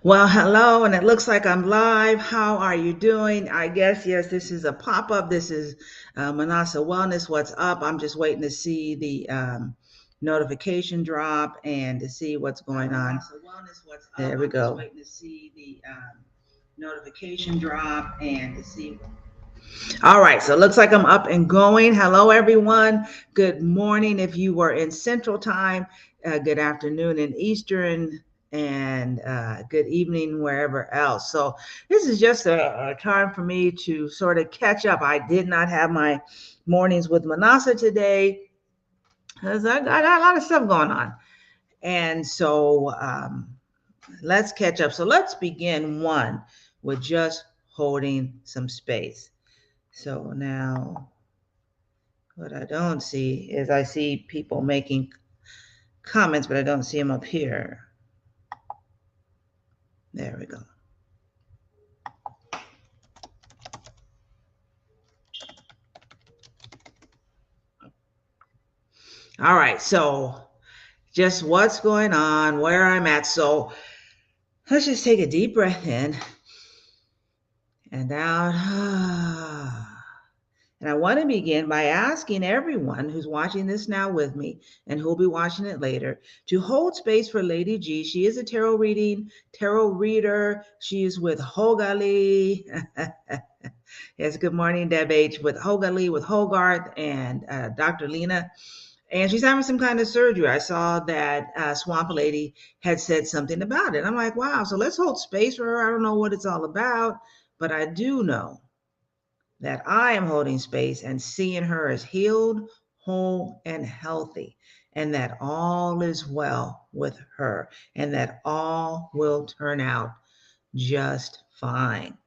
Well, hello, and it looks like I'm live. How are you doing? I guess, yes, this is a pop up. This is Minnassa Wellness. What's up? I'm just waiting to see the notification drop and to see what's going on. Wellness, what's up? There we go. I'm just waiting to see the notification drop and to see. All right, so it looks like I'm up and going. Hello, everyone. Good morning if you were in Central Time. Good afternoon in Eastern, and good evening wherever else. So this is just a time for me to sort of catch up. I did not have my mornings with Minnassa today because I got a lot of stuff going on. And so let's catch up. So let's begin one with just holding some space. So now what I don't see is I see people making comments, but I don't see them up here. There we go. All right, so just what's going on, where I'm at. So let's just take a deep breath in and out. And I want to begin by asking everyone who's watching this now with me and who'll be watching it later to hold space for Lady G. She is a tarot reader. She's with Hogali. Yes, good morning, Deb H. with Hogali, with Hogarth and Dr. Lena. And she's having some kind of surgery. I saw that Swamp Lady had said something about it. I'm like, wow, so let's hold space for her. I don't know what it's all about, but I do know that I am holding space and seeing her as healed, whole, and healthy, and that all is well with her, and that all will turn out just fine.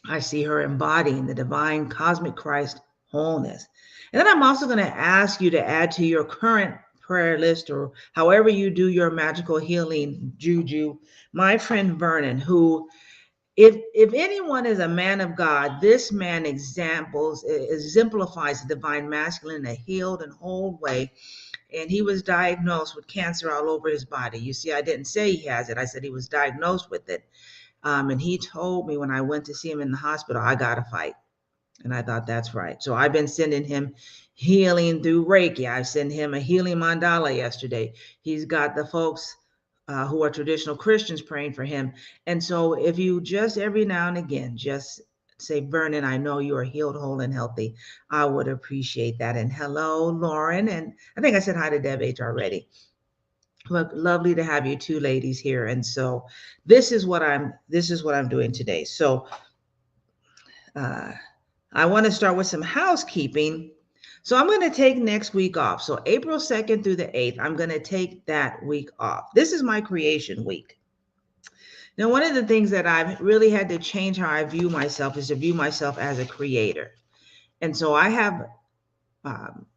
I see her embodying the divine cosmic Christ wholeness. And then I'm also going to ask you to add to your current prayer list, or however you do your magical healing juju, my friend Vernon, who if anyone is a man of God, this man exemplifies the divine masculine in a healed and whole way. And he was diagnosed with cancer all over his body. You see, I didn't say he has it. I said he was diagnosed with it. And he told me when I went to see him in the hospital, I got to fight. And I thought, that's right. So I've been sending him healing through Reiki. I sent him a healing mandala yesterday. He's got the folks who are traditional Christians praying for him. And so if you just every now and again, just say, Vernon, I know you are healed, whole, and healthy, I would appreciate that. And hello, Lauren. And I think I said hi to Deb H already. Look, lovely to have you two ladies here. And so this is what I'm doing today. So I want to start with some housekeeping. So I'm going to take next week off. So April 2nd through the 8th, I'm going to take that week off. This is my creation week. Now, one of the things that I've really had to change how I view myself is to view myself as a creator. And so I have,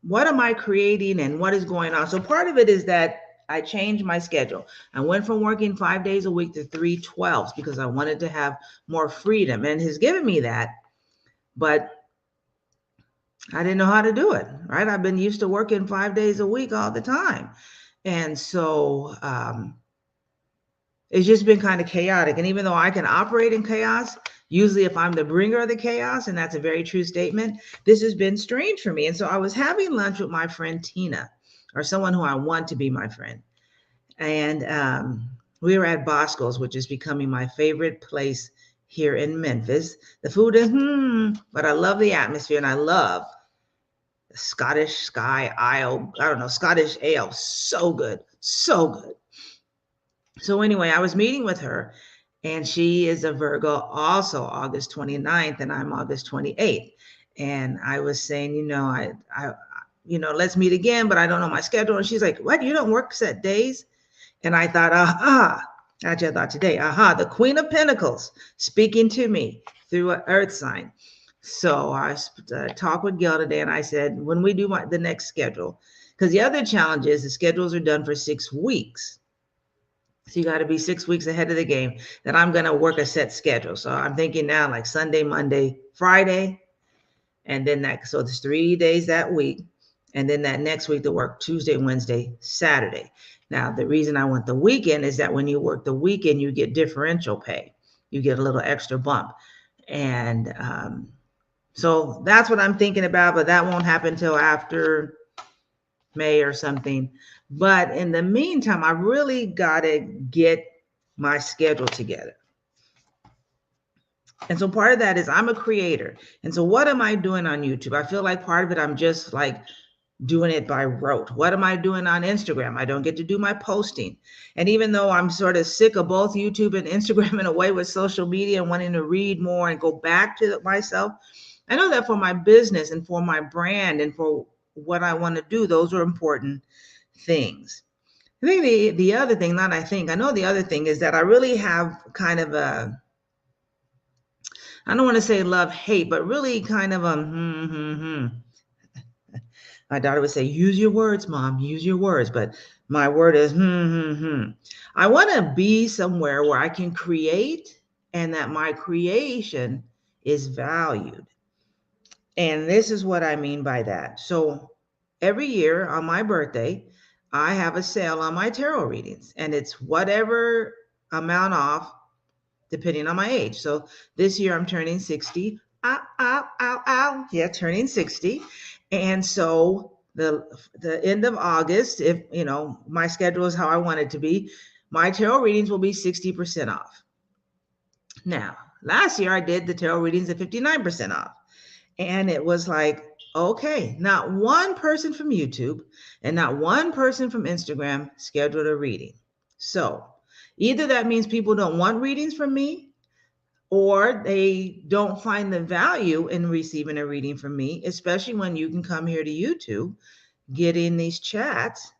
what am I creating and what is going on? So part of it is that I changed my schedule. I went from working 5 days a week to 3/12s because I wanted to have more freedom, and has given me that. But I didn't know how to do it, right? I've been used to working 5 days a week all the time. And so it's just been kind of chaotic. And even though I can operate in chaos, usually if I'm the bringer of the chaos, and that's a very true statement, this has been strange for me. And so I was having lunch with my friend Tina, or someone who I want to be my friend. And we were at Bosco's, which is becoming my favorite place here in Memphis. The food is, but I love the atmosphere, and I love the Scottish Sky Ale. I don't know, Scottish Ale. So good. So good. So anyway, I was meeting with her, and she is a Virgo, also August 29th, and I'm August 28th. And I was saying, I let's meet again, but I don't know my schedule. And she's like, what? You don't work set days? And I thought, actually I thought today, the Queen of Pentacles speaking to me through an earth sign. So I talked with Gail today, and I said, when we do the next schedule, because the other challenge is the schedules are done for 6 weeks. So you got to be 6 weeks ahead of the game, that I'm going to work a set schedule. So I'm thinking now like Sunday, Monday, Friday, and then so it's 3 days that week. And then that next week, they work Tuesday, Wednesday, Saturday. Now, the reason I want the weekend is that when you work the weekend, you get differential pay. You get a little extra bump. And so that's what I'm thinking about, but that won't happen until after May or something. But in the meantime, I really got to get my schedule together. And so part of that is I'm a creator. And so what am I doing on YouTube? I feel like part of it, I'm just like doing it by rote. What am I doing on Instagram? I don't get to do my posting. And even though I'm sort of sick of both YouTube and Instagram in a way with social media and wanting to read more and go back to myself, I know that for my business and for my brand and for what I want to do, those are important things. I think the other thing, I know the other thing is that I really have kind of a, I don't want to say love hate, but really kind of a My daughter would say, use your words, mom, use your words. But my word is I want to be somewhere where I can create and that my creation is valued. And this is what I mean by that. So every year on my birthday, I have a sale on my tarot readings, and it's whatever amount off depending on my age. So this year I'm turning 60. Ow, ow, ow, ow. Yeah, turning 60. And so the end of August, if you know my schedule is how I want it to be, my tarot readings will be 60% off. Now, last year I did the tarot readings at 59% off. And it was like, okay, not one person from YouTube and not one person from Instagram scheduled a reading. So either that means people don't want readings from me, or they don't find the value in receiving a reading from me, especially when you can come here to YouTube, get in these chats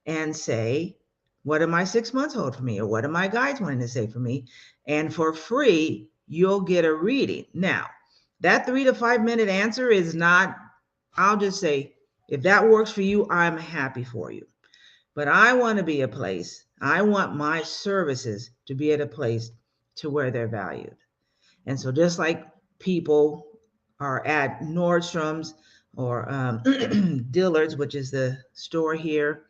and say, what do my 6 months hold for me? Or what do my guides wanting to say for me? And for free, you'll get a reading. Now, that 3 to 5 minute answer is not, I'll just say, if that works for you, I'm happy for you. But I want to be a place, I want my services to be at a place to where they're valued. And so just like people are at Nordstrom's or Dillard's, which is the store here,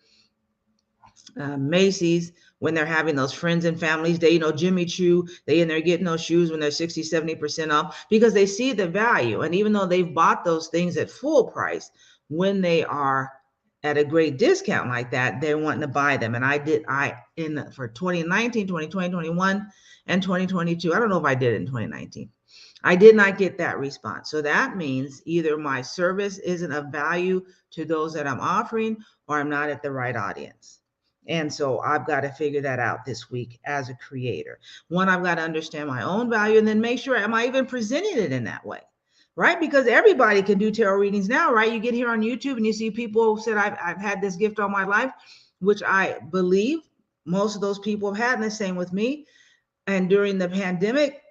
Macy's, when they're having those friends and families day, Jimmy Choo, they in there getting those shoes when they're 60, 70% off because they see the value. And even though they've bought those things at full price, when they are at a great discount like that, they're wanting to buy them. And for 2019, 2020, 21, and 2022, I don't know if I did it in 2019. I did not get that response. So that means either my service isn't of value to those that I'm offering, or I'm not at the right audience. And so I've got to figure that out this week as a creator. One, I've got to understand my own value and then make sure, am I even presenting it in that way? Right? Because everybody can do tarot readings now, right? You get here on YouTube and you see people who said, I've had this gift all my life, which I believe most of those people have had, and the same with me. And during the pandemic,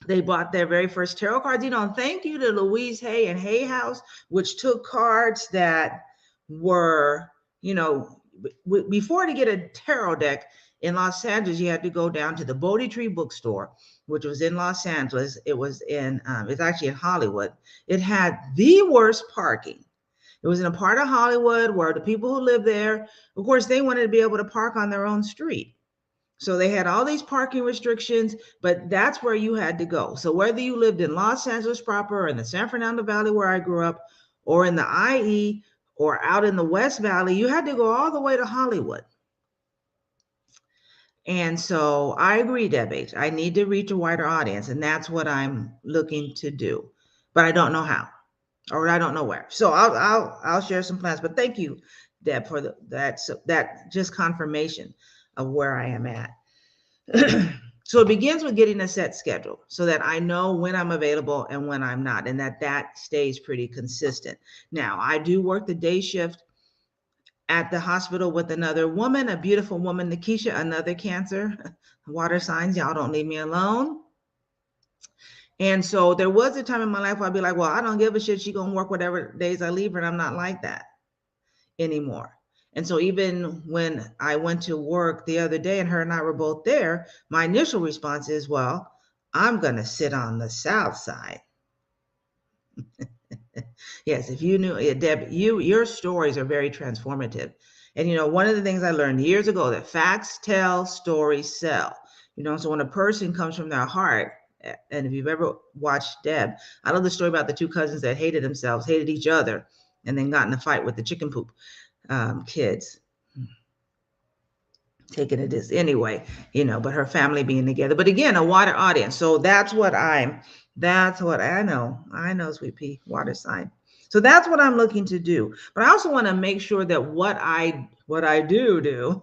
they bought their very first tarot cards. Thank you to Louise Hay and Hay House, which took cards that were, before to get a tarot deck in Los Angeles, you had to go down to the Bodhi Tree bookstore, which was in Los Angeles. It was it's actually in Hollywood. It had the worst parking. It was in a part of Hollywood where the people who live there, of course, they wanted to be able to park on their own street. So they had all these parking restrictions, but that's where you had to go. So whether you lived in Los Angeles proper or in the San Fernando Valley where I grew up, or in the IE, or out in the West Valley, you had to go all the way to Hollywood. And so I agree, Debbie. I need to reach a wider audience, and that's what I'm looking to do. But I don't know how, or I don't know where. So I'll share some plans. But thank you, Deb, for that just confirmation of where I am at. So it begins with getting a set schedule so that I know when I'm available and when I'm not, and that stays pretty consistent. Now, I do work the day shift at the hospital with another woman, a beautiful woman, Nikisha, another Cancer, water signs, y'all don't leave me alone. And so there was a time in my life where I'd be like, well, I don't give a shit. She gonna work whatever days I leave her, and I'm not like that anymore. And so even when I went to work the other day and her and I were both there, my initial response is, well, I'm going to sit on the south side. Yes, if you knew, yeah, Deb, your stories are very transformative. And one of the things I learned years ago that facts tell, stories sell. So when a person comes from their heart, and if you've ever watched Deb, I know the story about the two cousins that hated themselves, hated each other, and then got in a fight with the chicken poop kids. Taking it as anyway, but her family being together. But again, a water audience. So that's what I know. I know, sweet pea, water sign. So that's what I'm looking to do. But I also want to make sure that what I do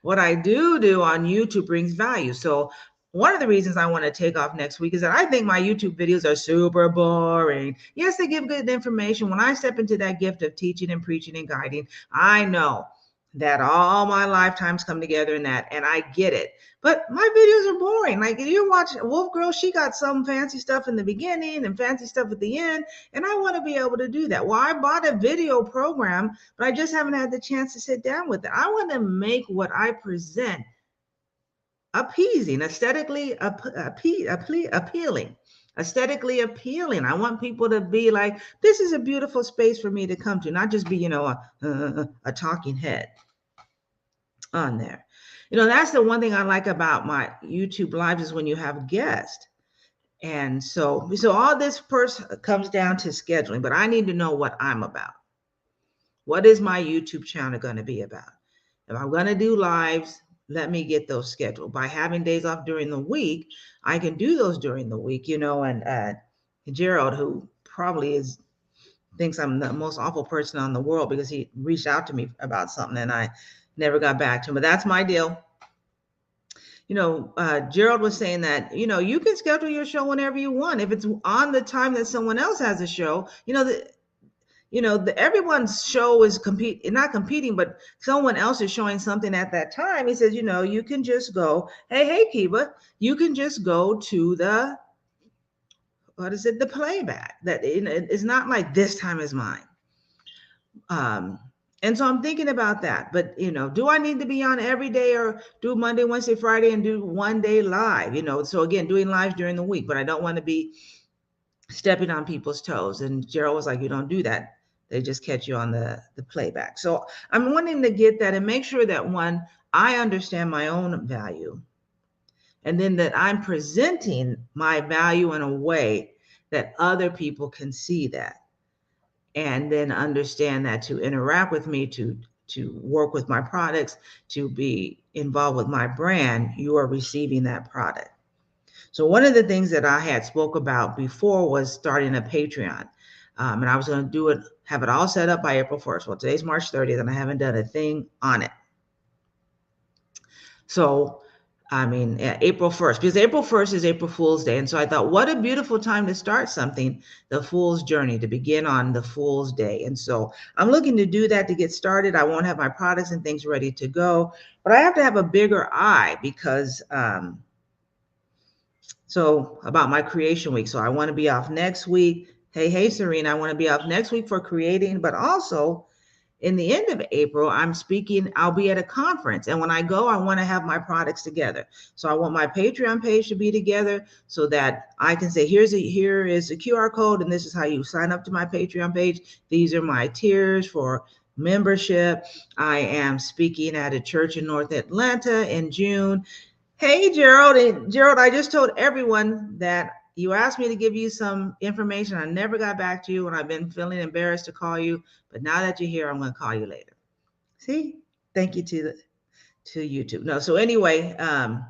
what I do on YouTube brings value. So one of the reasons I want to take off next week is that I think my YouTube videos are super boring. Yes, they give good information. When I step into that gift of teaching and preaching and guiding, I know that all my lifetimes come together in that, and I get it. But my videos are boring. Like, if you watch Wolf Girl, she got some fancy stuff in the beginning and fancy stuff at the end, and I want to be able to do that. Well, I bought a video program, but I just haven't had the chance to sit down with it. I want to make what I present appeasing, aesthetically appealing. Aesthetically appealing. I want people to be like, this is a beautiful space for me to come to, not just be, a talking head on there. That's the one thing I like about my YouTube lives is when you have guests. And so all this comes down to scheduling, but I need to know what I'm about. What is my YouTube channel going to be about? If I'm going to do lives, let me get those scheduled. By having days off during the week, I can do those during the week, and Gerald, who probably thinks I'm the most awful person on the world because he reached out to me about something and I never got back to him, but that's my deal. Gerald was saying that, you can schedule your show whenever you want. If it's on the time that someone else has a show, everyone's show is not competing, but someone else is showing something at that time. He says, you can just go, hey, Kiva, you can just go to the playback. That it's not like this time is mine. And so I'm thinking about that. But, do I need to be on every day or do Monday, Wednesday, Friday and do one day live? So again, doing lives during the week, but I don't want to be stepping on people's toes. And Gerald was like, you don't do that. They just catch you on the playback. So I'm wanting to get that and make sure that one, I understand my own value. And then that I'm presenting my value in a way that other people can see that. And then understand that to interact with me, to work with my products, to be involved with my brand, you are receiving that product. So one of the things that I had spoke about before was starting a Patreon. And I was going to have it all set up by April 1st. Well, today's March 30th, and I haven't done a thing on it. So April 1st, because April 1st is April Fool's Day. And so I thought, what a beautiful time to start something, the Fool's Journey, to begin on the Fool's Day. And so I'm looking to do that to get started. I won't have my products and things ready to go, but I have to have a bigger eye because, so about my creation week. So I want to be off next week. Hey, Serena, I want to be off next week for creating, but also in the end of April, I'll be at a conference. And when I go, I want to have my products together. So I want my Patreon page to be together so that I can say, here is a QR code, and this is how you sign up to my Patreon page. These are my tiers for membership. I am speaking at a church in North Atlanta in June. Hey, Gerald. And Gerald, I just told everyone that you asked me to give you some information. I never got back to you, and I've been feeling embarrassed to call you. But now that you're here, I'm going to call you later. See? Thank you to YouTube. No, so anyway, I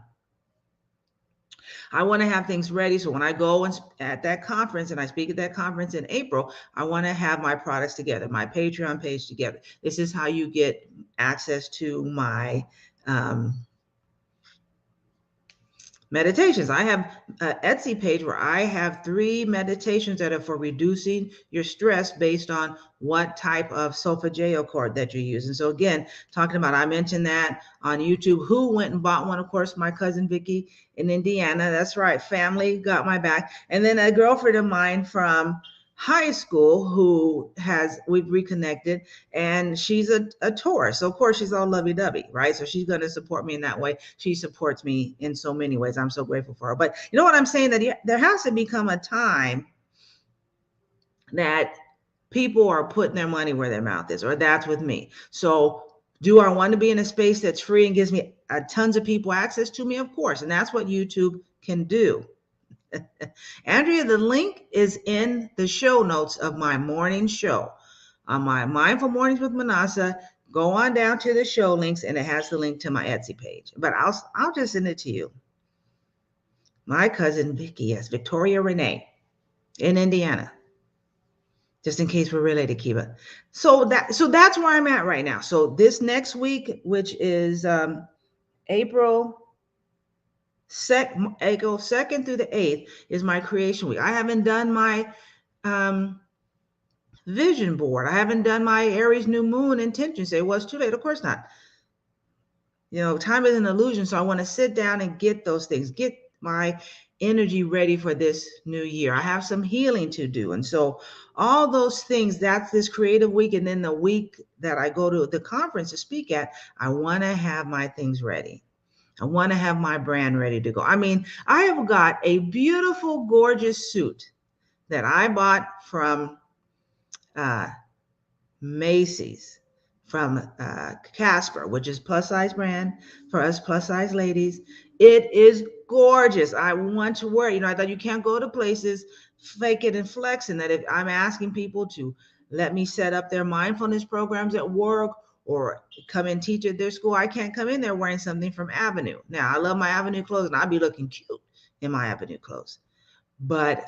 want to have things ready. So when I go at that conference and I speak at that conference in April, I want to have my products together, my Patreon page together. This is how you get access to my meditations. I have an Etsy page where I have 3 meditations that are for reducing your stress based on what type of solfeggio chord that you're using. So again, talking about, I mentioned that on YouTube. Who went and bought one? Of course, my cousin Vicky in Indiana. That's right. Family got my back. And then a girlfriend of mine from high school we've reconnected, and she's a Taurus. So of course she's all lovey-dovey, right? So she's going to support me in that way. She supports me in so many ways. I'm so grateful for her. But you know what I'm saying? That there has to become a time that people are putting their money where their mouth is, or that's with me. So do I want to be in a space that's free and gives me tons of people access to me? Of course. And that's what YouTube can do. Andrea, the link is in the show notes of my morning show. On my Mindful Mornings with Minnassa, go on down to the show links and it has the link to my Etsy page. But I'll just send it to you. My cousin Vicky, yes, Victoria Renee in Indiana. Just in case we're related, Kiva. So that's where I'm at right now. So this next week, which is April 2nd through the 8th, is my creation week. I haven't done my vision board. I haven't done my Aries new moon intention. Say, well, it's too late. Of course not. You know, time is an illusion. So I want to sit down and get those things, get my energy ready for this new year. I have some healing to do. And so all those things, that's this creative week. And then the week that I go to the conference to speak at, I want to have my things ready. I want to have my brand ready to go. I mean, I have got a beautiful, gorgeous suit that I bought from Macy's, from Casper, which is plus size brand for us plus size ladies. It is gorgeous. I want to wear it. You know, I thought you can't go to places, fake it and flex, and that if I'm asking people to let me set up their mindfulness programs at work or come and teach at their school, I can't come in there wearing something from Avenue. Now, I love my Avenue clothes and I'll be looking cute in my Avenue clothes. But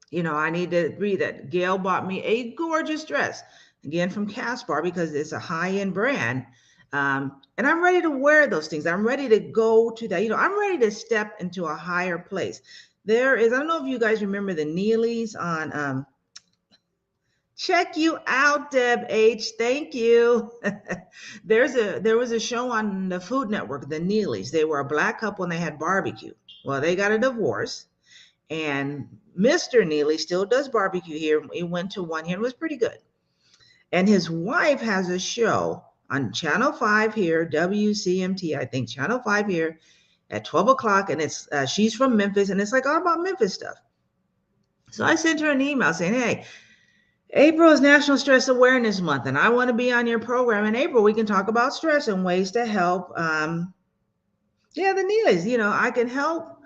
you know, I need to read that. Gail bought me a gorgeous dress, again from Caspar, because it's a high-end brand. And I'm ready to wear those things. I'm ready to go to that. You know, I'm ready to step into a higher place. There is, I don't know if you guys remember the Neelys on, check you out, Deb H. Thank you. There was a show on the Food Network, the Neelys. They were a Black couple and they had barbecue. Well, they got a divorce. And Mr. Neely still does barbecue here. He went to one here and it was pretty good. And his wife has a show on Channel 5 here, WCMT, I think, Channel 5 here at 12 o'clock. And it's she's from Memphis and it's like all about Memphis stuff. So I sent her an email saying, hey, April is National Stress Awareness Month and I want to be on your program. In April, we can talk about stress and ways to help. The Neelys, you know, I can help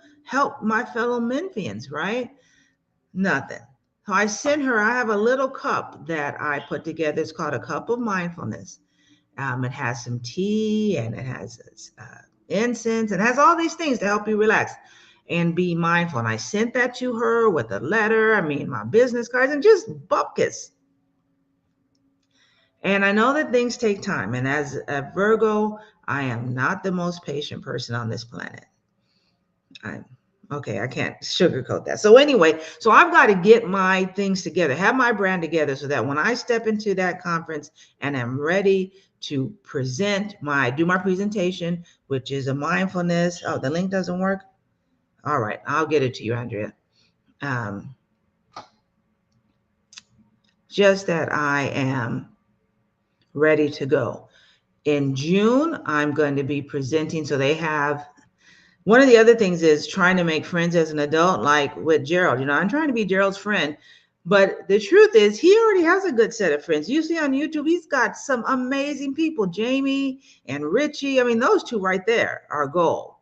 my fellow Memphians, right? Nothing. So I sent her, I have a little cup that I put together. It's called a cup of mindfulness. It has some tea and it has incense and has all these things to help you relax and be mindful. And I sent that to her with a letter, my business cards and just bupkis. And I know that things take time. And as a Virgo, I am not the most patient person on this planet. Okay, I can't sugarcoat that. So anyway, so I've got to get my things together, have my brand together so that when I step into that conference and I'm ready to do my presentation, which is a mindfulness. Oh, the link doesn't work. All right, I'll get it to you, Andrea. Just that I am ready to go. In June, I'm going to be presenting. So they have, one of the other things is trying to make friends as an adult, like with Gerald. You know, I'm trying to be Gerald's friend. But the truth is, he already has a good set of friends. You see on YouTube, he's got some amazing people, Jamie and Richie. Those two right there are gold,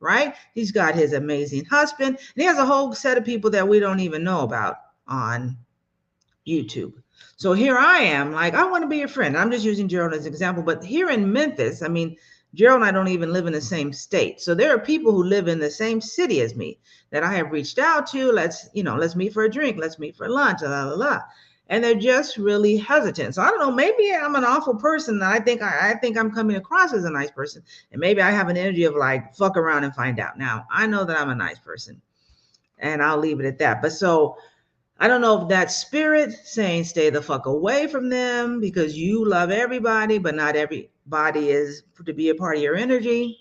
right? He's got his amazing husband. And he has a whole set of people that we don't even know about on YouTube. So here I am, like, I want to be your friend. I'm just using Gerald as an example. But here in Memphis, Gerald and I don't even live in the same state. So there are people who live in the same city as me that I have reached out to. Let's meet for a drink. Let's meet for lunch, And they're just really hesitant. So I don't know, maybe I'm an awful person. I think I'm coming across as a nice person. And maybe I have an energy of like, fuck around and find out. Now, I know that I'm a nice person and I'll leave it at that. But so I don't know if that spirit saying stay the fuck away from them because you love everybody, but not everybody is to be a part of your energy.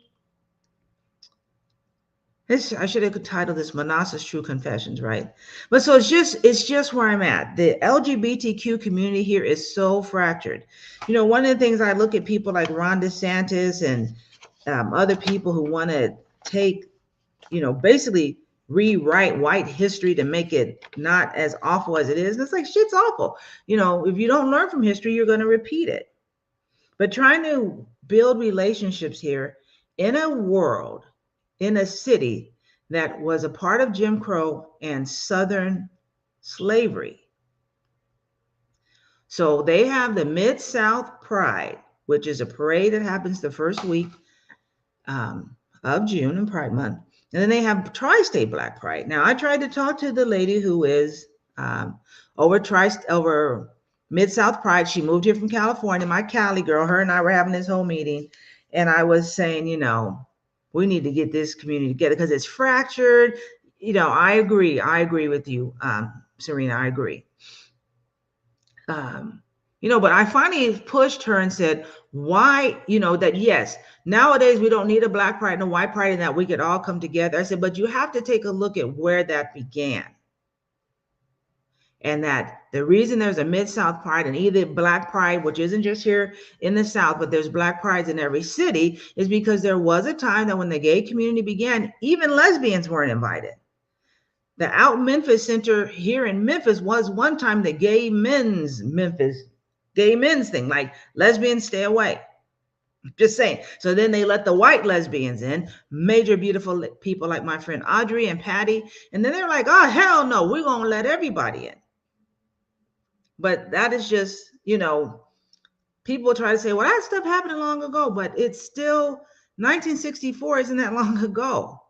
I should have titled this Minnassa's True Confessions, right? But so it's just where I'm at. The LGBTQ community here is so fractured. One of the things I look at people like Ron DeSantis and other people who want to take, basically rewrite white history to make it not as awful as it is. And it's like, shit's awful. If you don't learn from history, you're going to repeat it. But trying to build relationships here in a world, in a city that was a part of Jim Crow and Southern slavery. So they have the Mid-South Pride, which is a parade that happens the first week of June in Pride Month. And then they have Tri-State Black Pride. Now, I tried to talk to the lady who is over Mid-South Pride. She moved here from California, my Cali girl. Her and I were having this whole meeting. And I was saying, we need to get this community together because it's fractured. I agree. I agree with you, Serena. I agree. But I finally pushed her and said, why, that yes, nowadays we don't need a Black pride and a white pride and that we could all come together. I said, but you have to take a look at where that began. And that the reason there's a Mid-South pride and either Black pride, which isn't just here in the South, but there's Black prides in every city, is because there was a time that when the gay community began, even lesbians weren't invited. The Out Memphis Center here in Memphis was one time the gay men's thing, like lesbians stay away. Just saying. So then they let the white lesbians in, major beautiful people like my friend Audrey and Patty. And then they're like, oh, hell no, we're going to let everybody in. But that is just, people try to say, well, that stuff happened long ago, but it's still 1964 isn't that long ago.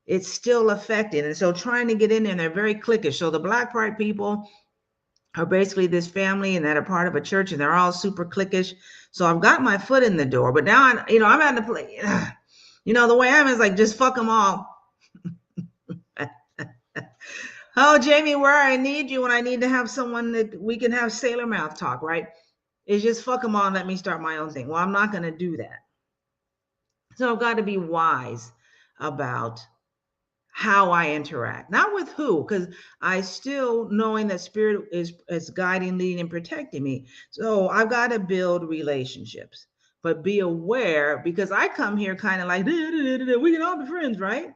It's still affecting. And so trying to get in there, and they're very cliquish. So the Black pride people are basically this family and that are part of a church, and they're all super cliquish. So I've got my foot in the door, but now I'm at the place, the way I'm is like, just fuck them all. Oh, Jamie, where I need you when I need to have someone that we can have sailor mouth talk, right? It's just fuck them all and let me start my own thing. Well, I'm not going to do that. So I've got to be wise about how I interact, not with who, because I still knowing that spirit is guiding, leading, and protecting me. So I've got to build relationships, but be aware, because I come here kind of like, we can all be friends, right?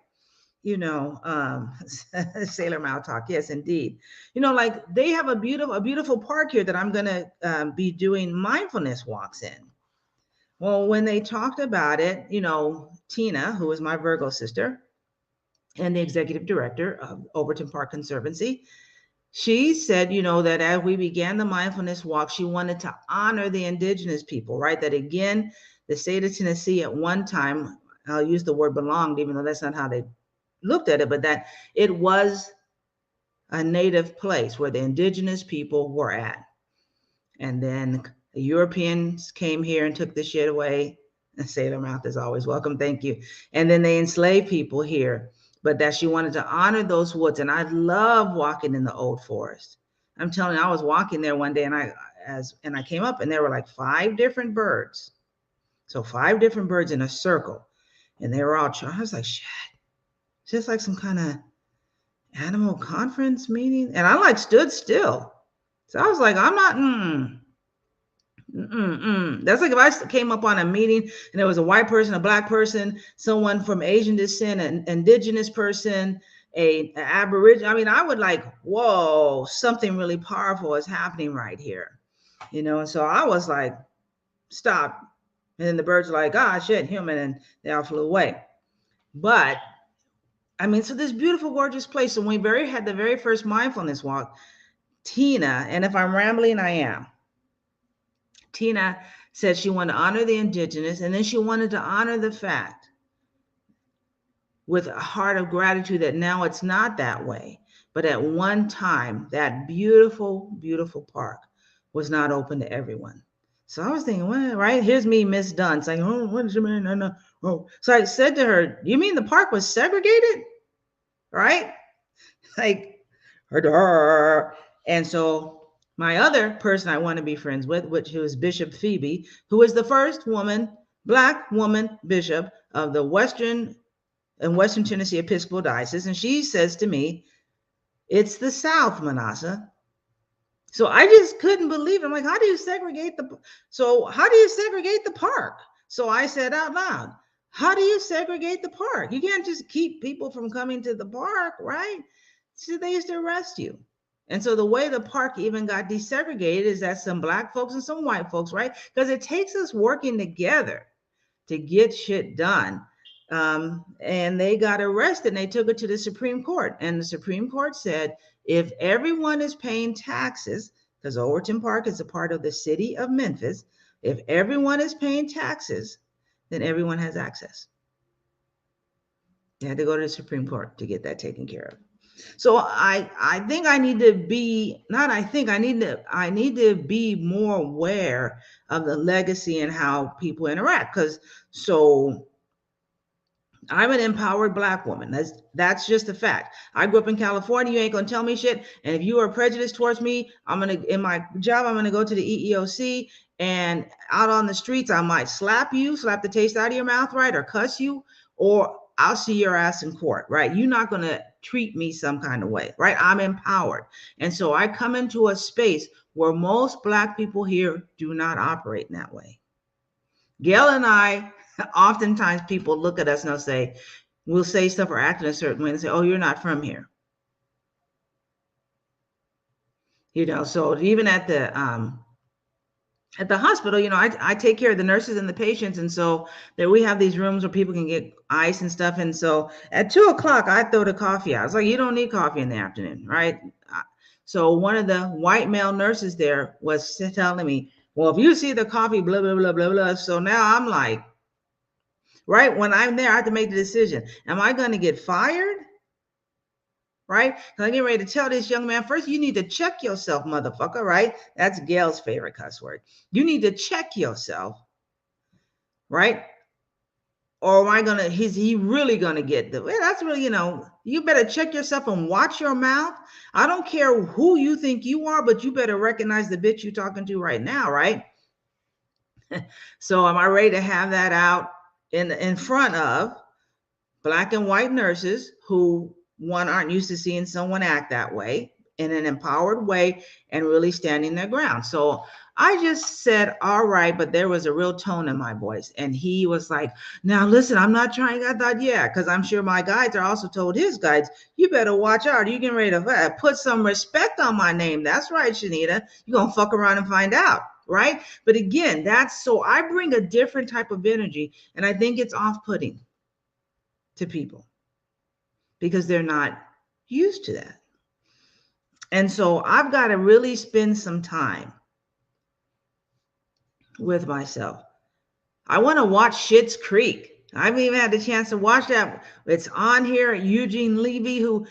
Sailor mouth talk. Yes, indeed. Like they have a beautiful park here that I'm going to be doing mindfulness walks in. Well, when they talked about it, Tina, who is my Virgo sister and the executive director of Overton Park Conservancy, she said, that as we began the mindfulness walk, she wanted to honor the indigenous people, right? That again, the state of Tennessee at one time, I'll use the word belonged, even though that's not how they looked at it, but that it was a native place where the indigenous people were at. And then the Europeans came here and took the shit away. Sailor mouth is always welcome. Thank you. And then they enslaved people here, but that she wanted to honor those woods. And I love walking in the old forest. I'm telling you, I was walking there one day and I came up and there were like 5 different birds. So 5 different birds in a circle. And they were all I was like, shit. Just like some kind of animal conference meeting. And I like stood still. So I was like, I'm not, That's like if I came up on a meeting and there was a white person, a Black person, someone from Asian descent, an indigenous person, an Aboriginal. I mean, I would like, whoa, something really powerful is happening right here. And so I was like, stop. And then the birds were like, ah, shit, human. And they all flew away. But I mean, so this beautiful, gorgeous place. So when we had the very first mindfulness walk, Tina, and if I'm rambling, I am. Tina said she wanted to honor the indigenous, and then she wanted to honor the fact with a heart of gratitude that now it's not that way. But at one time, that beautiful, beautiful park was not open to everyone. So I was thinking, well, right, here's me, Miss Dunn, saying, oh, what does you mean? No. Oh. So I said to her, you mean the park was segregated? Right? Like, and so my other person I want to be friends with, which was Bishop Phoebe, who was the first Black woman bishop of the Western Tennessee Episcopal Diocese. And she says to me, it's the South, Minnassa. So I just couldn't believe it. I'm like, how do you segregate the park? So I said out loud, How do you segregate the park? You can't just keep people from coming to the park, right? So they used to arrest you. And so the way the park even got desegregated is that some black folks and some white folks, right? Because it takes us working together to get shit done. And they got arrested and they took it to the Supreme Court. And the Supreme Court said if everyone is paying taxes, because Overton Park is a part of the city of Memphis, if everyone is paying taxes, then everyone has access. You had to go to the Supreme Court to get that taken care of. So I think I need to be not I think I need to be more aware of the legacy and how people interact. Because so I'm an empowered black woman. That's just a fact. I grew up in California. You ain't gonna tell me shit. And if you are prejudiced towards me, in my job, I'm gonna go to the EEOC, and out on the streets, I might slap you, slap the taste out of your mouth, right, or cuss you, or I'll see your ass in court, right? You're not gonna treat me some kind of way, right? I'm empowered, and so I come into a space where most black people here do not operate in that way. Gail and I, oftentimes people look at us and they'll say, we'll say stuff or act in a certain way and say, oh, you're not from here. You know, so even at the hospital, you know, I take care of the nurses and the patients. And so there we have these rooms where people can get ice and stuff. And so at 2:00, I throw the coffee out. It's like, you don't need coffee in the afternoon, right? So one of the white male nurses there was telling me, well, if you see the coffee, blah, blah, blah, blah, blah. So now I'm like, right? When I'm there, I have to make the decision. Am I going to get fired? Right? Because I get ready to tell this young man, first, you need to check yourself, motherfucker, right? That's Gail's favorite cuss word. You need to check yourself, right? Or am I going to, is he really going to get the, well, that's really, you know, you better check yourself and watch your mouth. I don't care who you think you are, but you better recognize the bitch you're talking to right now, right? So am I ready to have that out in front of black and white nurses who, one, aren't used to seeing someone act that way in an empowered way and really standing their ground. So I just said, all right, but there was a real tone in my voice. And he was like, now listen, I'm not trying. I thought, yeah, because I'm sure my guides are also told his guides, you better watch out. You getting ready to put some respect on my name. That's right, Shanita. You're going to fuck around and find out. Right. But again, that's so I bring a different type of energy. And I think it's off-putting to people because they're not used to that. And so I've got to really spend some time with myself. I want to watch Schitt's Creek. I haven't even had the chance to watch that. It's on here. Eugene Levy, who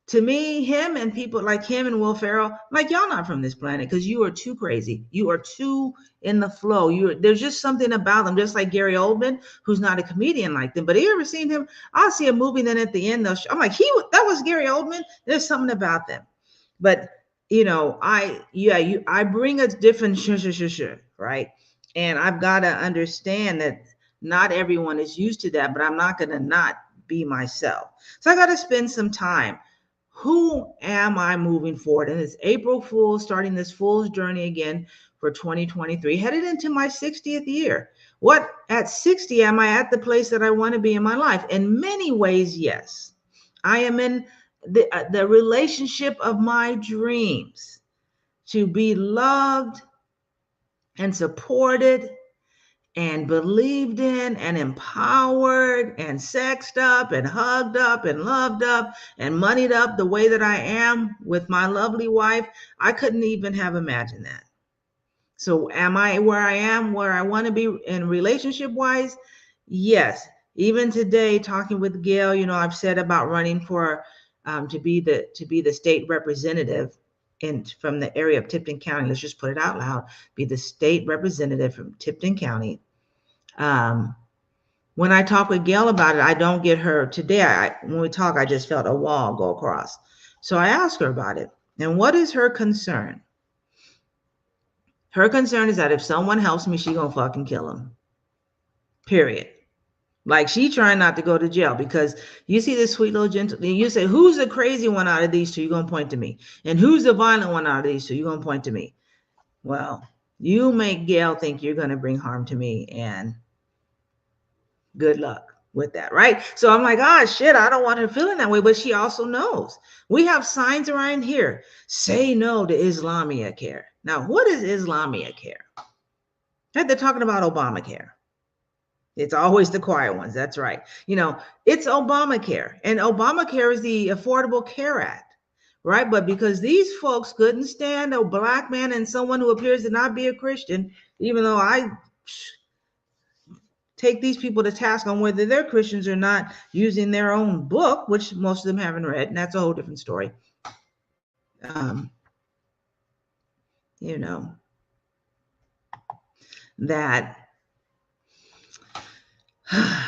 to me, him and people like him and Will Ferrell, like, y'all not from this planet because you are too crazy. You are too in the flow. There's just something about them, just like Gary Oldman, who's not a comedian like them. But have you ever seen him? I'll see a movie, then at the end, I'm like, that was Gary Oldman. There's something about them. But you know, I bring a different right? And I've got to understand that not everyone is used to that, but I'm not going to not be myself. So I got to spend some time. Who am I moving forward? And it's April Fool's, starting this Fool's journey again for 2023, headed into my 60th year. What at 60 am I at the place that I want to be in my life? In many ways, yes. I am in the relationship of my dreams, to be loved and supported and believed in and empowered and sexed up and hugged up and loved up and moneyed up the way that I am with my lovely wife. I couldn't even have imagined that. So am I where I am, where I want to be in relationship wise? Yes. Even today, talking with Gail, you know, I've said about running for to be the state representative from the area of Tipton County. Let's just put it out loud. Be the state representative from Tipton County. When I talk with Gail about it, I don't get her today. When we talk, I just felt a wall go across. So I asked her about it. And what is her concern? Her concern is that if someone helps me, she gonna fucking kill him. Period. Like, she trying not to go to jail because you see this sweet little gentle, you say, who's the crazy one out of these two? You're gonna point to me. And who's the violent one out of these two? You're gonna point to me. Well, you make Gail think you're gonna bring harm to me, and Good luck with that, right? So I'm like, ah, shit, I don't want her feeling that way. But she also knows. We have signs around here. Say no to Islamia care. Now, what is Islamia care? They're talking about Obamacare. It's always the quiet ones. That's right. It's Obamacare. And Obamacare is the Affordable Care Act, right? But because these folks couldn't stand a black man and someone who appears to not be a Christian, even though I take these people to task on whether they're Christians or not using their own book, which most of them haven't read, and that's a whole different story. You know, that.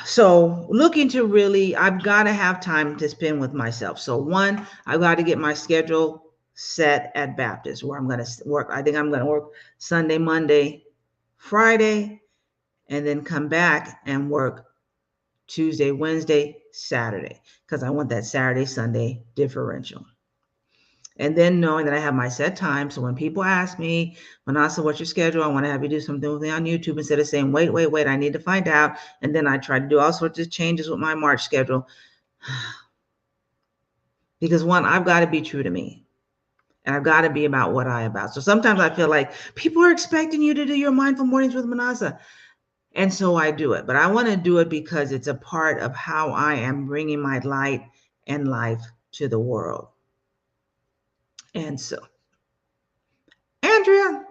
So looking to really, I've got to have time to spend with myself. So one, I've got to get my schedule set at Baptist where I'm going to work. I think I'm going to work Sunday, Monday, Friday, and then come back and work Tuesday, Wednesday, Saturday, because I want that Saturday, Sunday differential. And then knowing that I have my set time. So when people ask me, Minnassa, what's your schedule? I want to have you do something with me on YouTube instead of saying, wait, I need to find out. And then I try to do all sorts of changes with my March schedule. Because one, I've got to be true to me. And I've got to be about what I'm about. So sometimes I feel like people are expecting you to do your mindful mornings with Minnassa. And so I do it. But I want to do it because it's a part of how I am bringing my light and life to the world. And so, Andrea.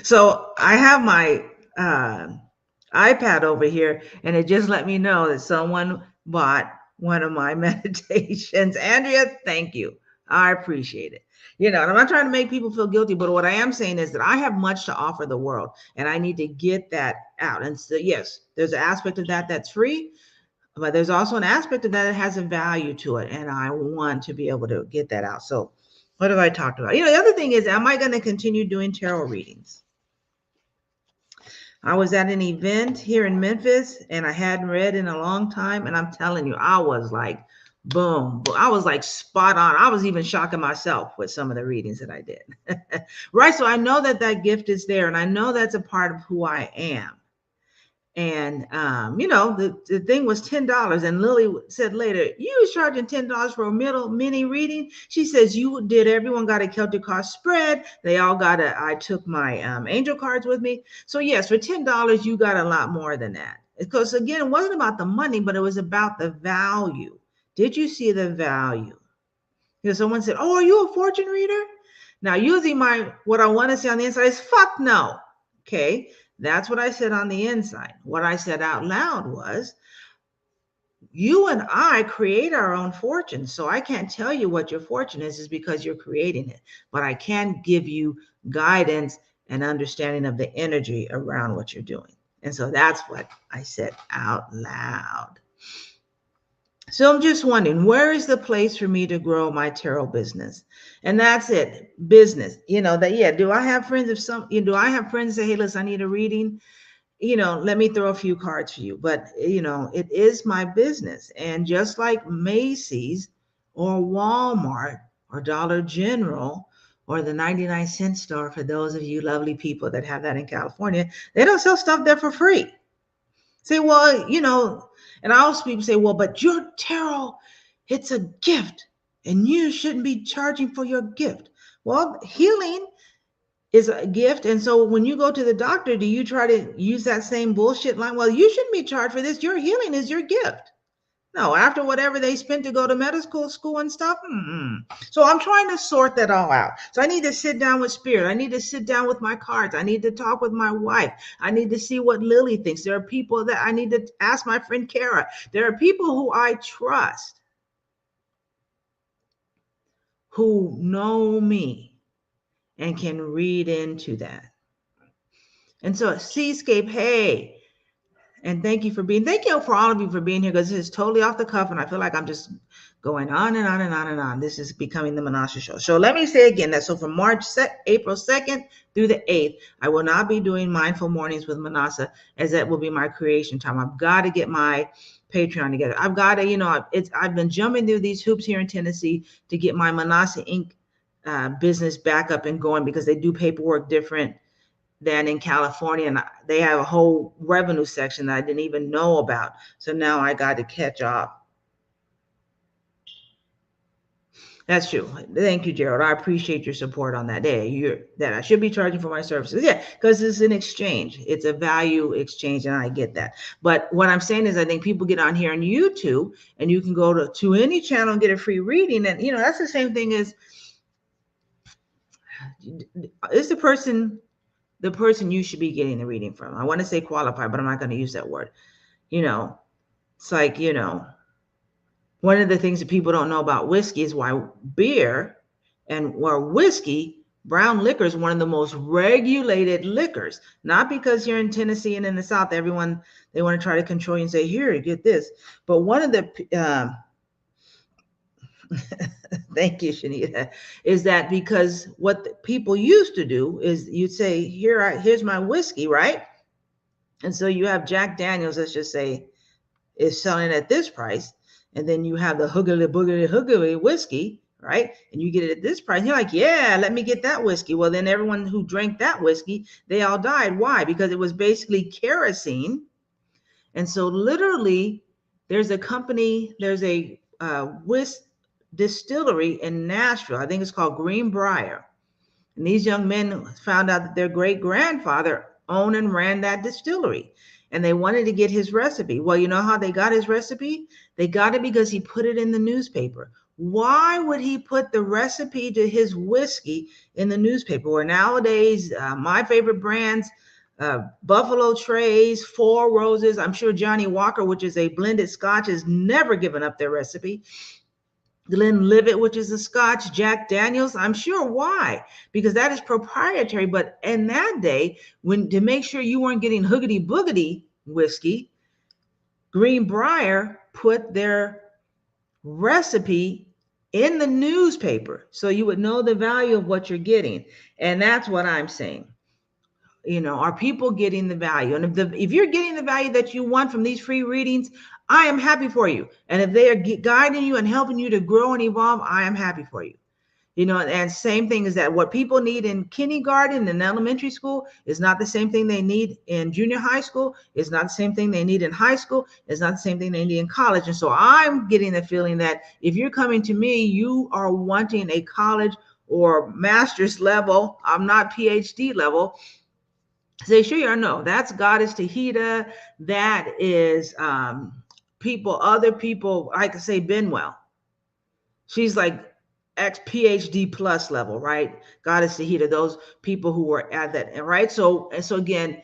So I have my iPad over here, and it just let me know that someone bought one of my meditations. Andrea, thank you. I appreciate it. And I'm not trying to make people feel guilty, but what I am saying is that I have much to offer the world, and I need to get that out. And so, yes, there's an aspect of that that's free, but there's also an aspect of that that has a value to it, and I want to be able to get that out. So what have I talked about? The other thing is, am I going to continue doing tarot readings? I was at an event here in Memphis, and I hadn't read in a long time, and I'm telling you, I was like, boom. I was like spot on. I was even shocking myself with some of the readings that I did. Right? So I know that gift is there, and I know that's a part of who I am. And, the thing was $10. And Lily said later, you was charging $10 for a mini reading. She says, everyone got a Celtic cross spread. They all I took my angel cards with me. So yes, for $10, you got a lot more than that. Because again, it wasn't about the money, but it was about the value. Did you see the value? Someone said, oh, are you a fortune reader? Now, usually what I want to say on the inside is, fuck no. Okay. That's what I said on the inside. What I said out loud was, you and I create our own fortune. So I can't tell you what your fortune is because you're creating it. But I can give you guidance and understanding of the energy around what you're doing. And so that's what I said out loud. So I'm just wondering, where is the place for me to grow my tarot business? And that's it, business. Do I have friends do I have friends say, hey, listen, I need a reading? Let me throw a few cards for you. But, it is my business. And just like Macy's or Walmart or Dollar General or the 99-cent store, for those of you lovely people that have that in California, they don't sell stuff there for free. Say, well, and I also people say, well, but your tarot, it's a gift and you shouldn't be charging for your gift. Well, healing is a gift. And so when you go to the doctor, do you try to use that same bullshit line? Well, you shouldn't be charged for this. Your healing is your gift. No, after whatever they spent to go to medical school and stuff. So I'm trying to sort that all out. So I need to sit down with spirit. I need to sit down with my cards. I need to talk with my wife. I need to see what Lily thinks. There are people that I need to ask my friend Kara. There are people who I trust who know me and can read into that. And so Seascape, hey, and thank you for all of you for being here, because this is totally off the cuff and I feel like I'm just going on and on and on and on. This is becoming the Minnassa Show. So let me say again that so from April 2nd through the 8th, I will not be doing Mindful Mornings with Minnassa, as that will be my creation time. I've got to get my Patreon together. I've got to, I've been jumping through these hoops here in Tennessee to get my Minnassa Inc. Business back up and going, because they do paperwork different than in California. And they have a whole revenue section that I didn't even know about. So now I got to catch up. That's true. Thank you, Gerald. I appreciate your support on that day. That I should be charging for my services. Yeah, because it's an exchange. It's a value exchange, and I get that. But what I'm saying is I think people get on here on YouTube, and you can go to any channel and get a free reading. And, that's the same thing as, is the person you should be getting the reading from. I want to say qualified, but I'm not going to use that word. It's like, one of the things that people don't know about whiskey is why beer or whiskey, brown liquor, is one of the most regulated liquors. Not because you're in Tennessee and in the South, they want to try to control you and say, here, get this. But one of the, thank you, Shanita, is that because what people used to do is you'd say, here's my whiskey, right? And so you have Jack Daniels, let's just say, is selling at this price. And then you have the hoogly whiskey, right? And you get it at this price. You're like, yeah, let me get that whiskey. Well, then everyone who drank that whiskey, they all died. Why? Because it was basically kerosene. And so literally there's a company, there's a distillery in Nashville. I think it's called Greenbrier. And these young men found out that their great grandfather owned and ran that distillery. And they wanted to get his recipe. Well, you know how they got his recipe? They got it because he put it in the newspaper. Why would he put the recipe to his whiskey in the newspaper? Where nowadays, my favorite brands, Buffalo Trace, Four Roses, I'm sure Johnny Walker, which is a blended Scotch, has never given up their recipe. Glenlivet, which is a Scotch, Jack Daniels, I'm sure. Why? Because that is proprietary. But in that day, to make sure you weren't getting hoogity boogity whiskey, Greenbrier put their recipe in the newspaper so you would know the value of what you're getting. And that's what I'm saying. Are people getting the value? And if you're getting the value that you want from these free readings, I am happy for you. And if they are guiding you and helping you to grow and evolve, I am happy for you. And same thing is that what people need in kindergarten and elementary school is not the same thing they need in junior high school. It's not the same thing they need in high school. It's not the same thing they need in college. And so I'm getting the feeling that if you're coming to me, you are wanting a college or master's level. I'm not PhD level. Say, sure you are. No, that's Goddess Tahita. That is other people, I could say Benwell. She's like PhD plus level, right? Goddess Tahita, those people who were at that, right? So again,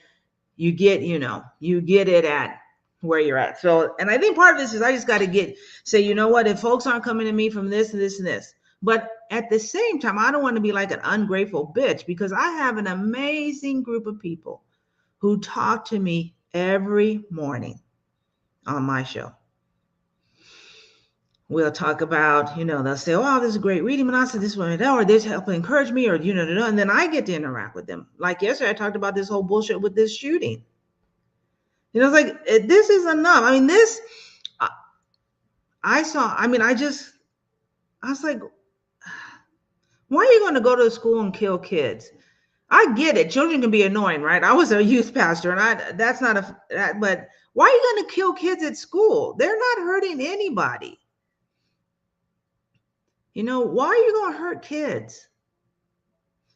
you get it at where you're at. So, and I think part of this is I just got to say, you know what, if folks aren't coming to me from this and this and this, but at the same time, I don't want to be like an ungrateful bitch, because I have an amazing group of people who talk to me every morning on my show. We'll talk about, they'll say, oh, this is a great reading, Minnassa, this one, or this helped encourage me, or, and then I get to interact with them. Like yesterday, I talked about this whole bullshit with this shooting. It's like, this is enough. I mean, I was like, why are you going to go to school and kill kids? I get it. Children can be annoying, right? I was a youth pastor, and but why are you going to kill kids at school? They're not hurting anybody. Why are you going to hurt kids?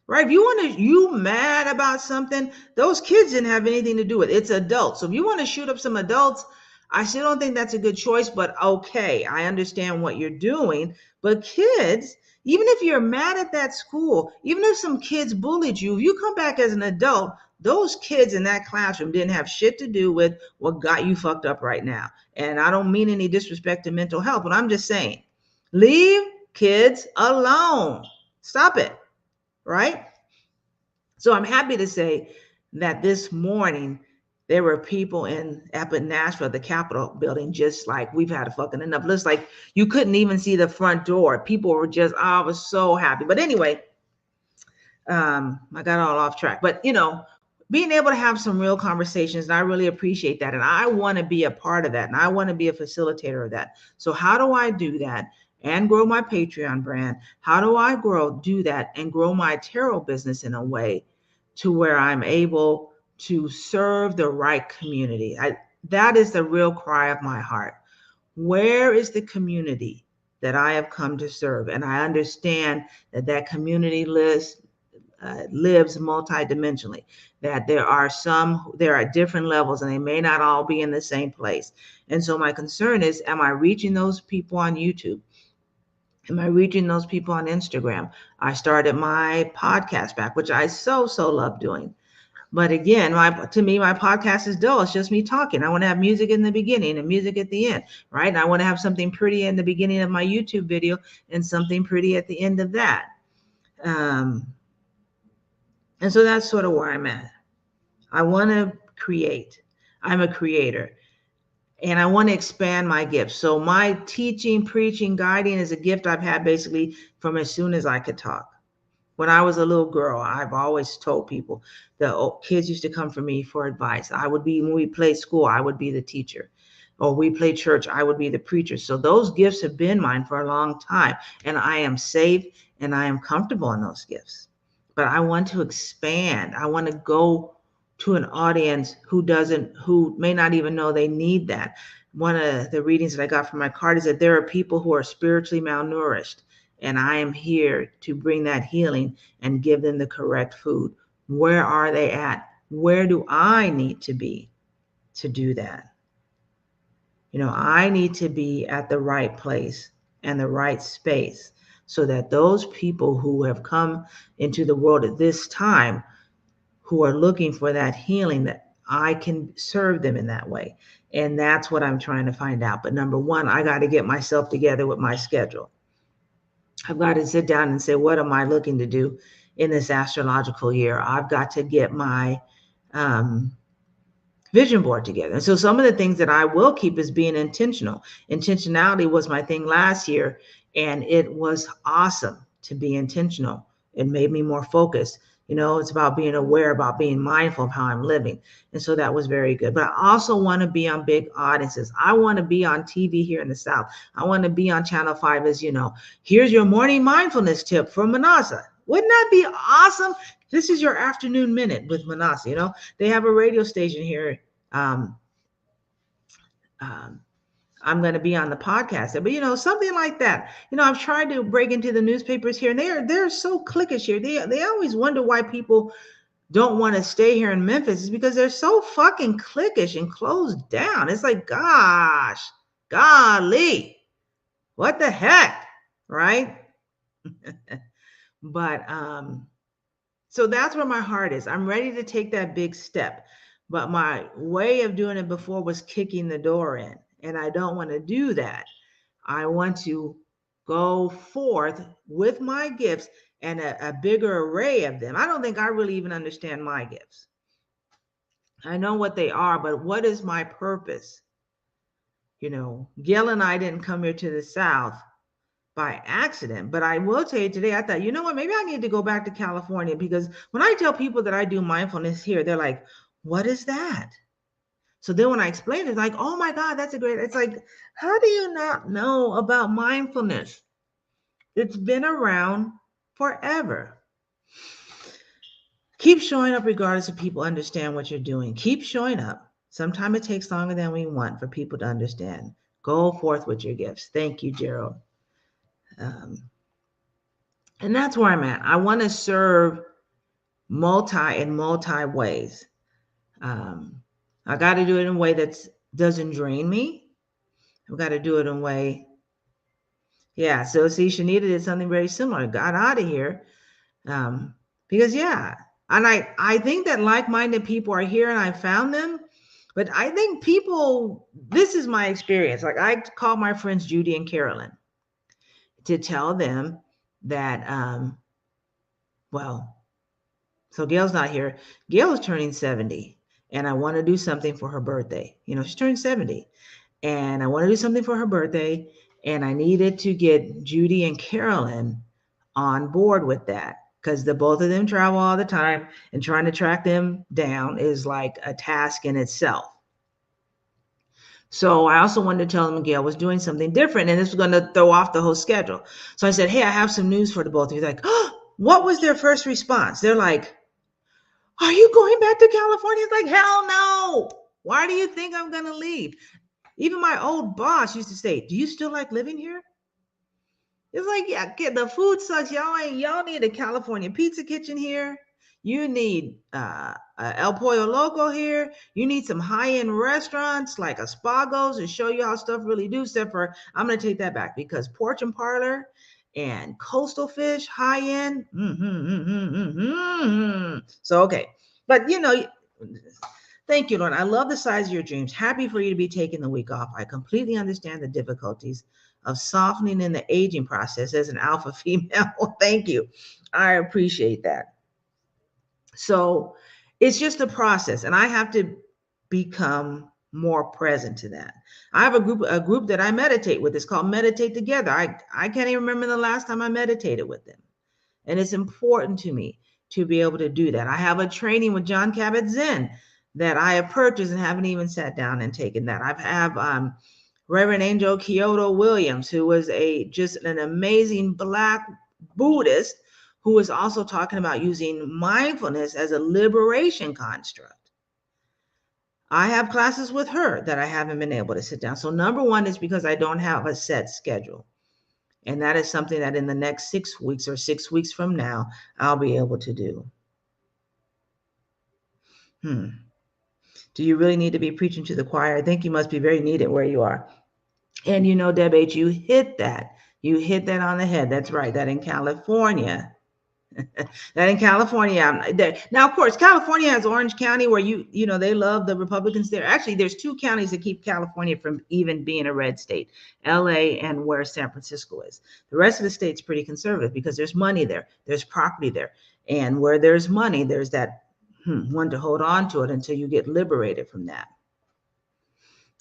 Right? If you mad about something, those kids didn't have anything to do with it. It's adults. So if you want to shoot up some adults, I still don't think that's a good choice, but okay, I understand what you're doing. But kids, even if you're mad at that school, even if some kids bullied you, if you come back as an adult, those kids in that classroom didn't have shit to do with what got you fucked up right now. And I don't mean any disrespect to mental health, but I'm just saying, leave kids alone. Stop it. Right? So I'm happy to say that this morning, there were people up in Nashville, the Capitol building, just like, we've had a fucking enough. Looks like you couldn't even see the front door. People were just, I was so happy. But anyway, I got all off track. But, being able to have some real conversations, and I really appreciate that. And I want to be a part of that. And I want to be a facilitator of that. So how do I do that and grow my Patreon brand? How do I do that and grow my tarot business in a way to where I'm able to serve the right community. That is the real cry of my heart. Where is the community that I have come to serve? And I understand that that community lives multidimensionally, that there are different levels and they may not all be in the same place. And so my concern is, am I reaching those people on YouTube? Am I reaching those people on Instagram? I started my podcast back, which I so love doing. But again, to me, my podcast is dull. It's just me talking. I want to have music in the beginning and music at the end, right? And I want to have something pretty in the beginning of my YouTube video and something pretty at the end of that. And so that's sort of where I'm at. I want to create. I'm a creator. And I want to expand my gifts. So my teaching, preaching, guiding is a gift I've had basically from as soon as I could talk. When I was a little girl, I've always told people that kids used to come for me for advice. When we played school, I would be the teacher. Or we played church, I would be the preacher. So those gifts have been mine for a long time. And I am safe and I am comfortable in those gifts. But I want to expand. I want to go to an audience who may not even know they need that. One of the readings that I got from my card is that there are people who are spiritually malnourished. And I am here to bring that healing and give them the correct food. Where are they at? Where do I need to be to do that? I need to be at the right place and the right space so that those people who have come into the world at this time, who are looking for that healing, that I can serve them in that way. And that's what I'm trying to find out. But number one, I got to get myself together with my schedule. I've got to sit down and say, what am I looking to do in this astrological year? I've got to get my vision board together. And so some of the things that I will keep is being intentional. Intentionality was my thing last year, and it was awesome to be intentional. It made me more focused. It's about being aware, about being mindful of how I'm living. And so that was very good. But I also want to be on big audiences. I want to be on TV here in the South. I want to be on Channel 5 as, here's your morning mindfulness tip from Minnassa. Wouldn't that be awesome? This is your afternoon minute with Minnassa. They have a radio station here. I'm going to be on the podcast, but something like that. I've tried to break into the newspapers here, and they're so cliquish here. They always wonder why people don't want to stay here in Memphis. Is because they're so fucking cliquish and closed down. It's like, gosh, golly, what the heck, right? But so that's where my heart is. I'm ready to take that big step, but my way of doing it before was kicking the door in. And I don't want to do that. I want to go forth with my gifts and a bigger array of them. I don't think I really even understand my gifts. I know what they are, but what is my purpose? Gail and I didn't come here to the South by accident, but I will tell you today, I thought, what, maybe I need to go back to California, because when I tell people that I do mindfulness here, they're like, what is that? So then when I explain it, it's like, oh my God, it's like, how do you not know about mindfulness? It's been around forever. Keep showing up regardless if people understand what you're doing. Keep showing up. Sometimes it takes longer than we want for people to understand. Go forth with your gifts. Thank you, Gerald. And that's where I'm at. I want to serve in multi ways. I got to do it in a way that doesn't drain me. I've got to do it in a way. Yeah. So see, Shanita did something very similar. Got out of here. Because and I think that like-minded people are here and I found them. But I think this is my experience. Like I call my friends Judy and Carolyn to tell them that, so Gail's not here. Gail is turning 70. And I want to do something for her birthday. She's turning 70. And I want to do something for her birthday. And I needed to get Judy and Carolyn on board with that, because the both of them travel all the time, and trying to track them down is like a task in itself. So I also wanted to tell them Gail was doing something different, and this was going to throw off the whole schedule. So I said, hey, I have some news for the both of you. Like, oh, what was their first response? They're like, Are you going back to California? It's like, hell no. Why do you think I'm going to leave? Even my old boss used to say, do you still like living here? It's like, yeah, kid, the food sucks. Y'all need a California pizza kitchen here. You need El Pollo Loco here. You need some high-end restaurants like a Spago's to show you how stuff really do. Except for, I'm going to take that back because Porch and Parlor and Coastal Fish, high-end. So, okay. But, thank you, Lord. I love the size of your dreams. Happy for you to be taking the week off. I completely understand the difficulties of softening in the aging process as an alpha female. Thank you. I appreciate that. So it's just a process, and I have to become more present to that. I have a group that I meditate with. It's called Meditate Together. I can't even remember the last time I meditated with them. And it's important to me to be able to do that. I have a training with John Kabat-Zinn that I have purchased and haven't even sat down and taken that. I have Reverend Angel Kyoto Williams, who was just an amazing Black Buddhist who is also talking about using mindfulness as a liberation construct. I have classes with her that I haven't been able to sit down. So number one is because I don't have a set schedule. And that is something that in the next 6 weeks or 6 weeks from now, I'll be able to do. Do you really need to be preaching to the choir? I think you must be very needed where you are. And Deb H., you hit that. You hit that on the head. That's right. That in California. Now, of course, California has Orange County where they love the Republicans there. Actually, there's 2 counties that keep California from even being a red state, LA and where San Francisco is. The rest of the state's pretty conservative because there's money there. There's property there. And where there's money, there's that one to hold on to it until you get liberated from that.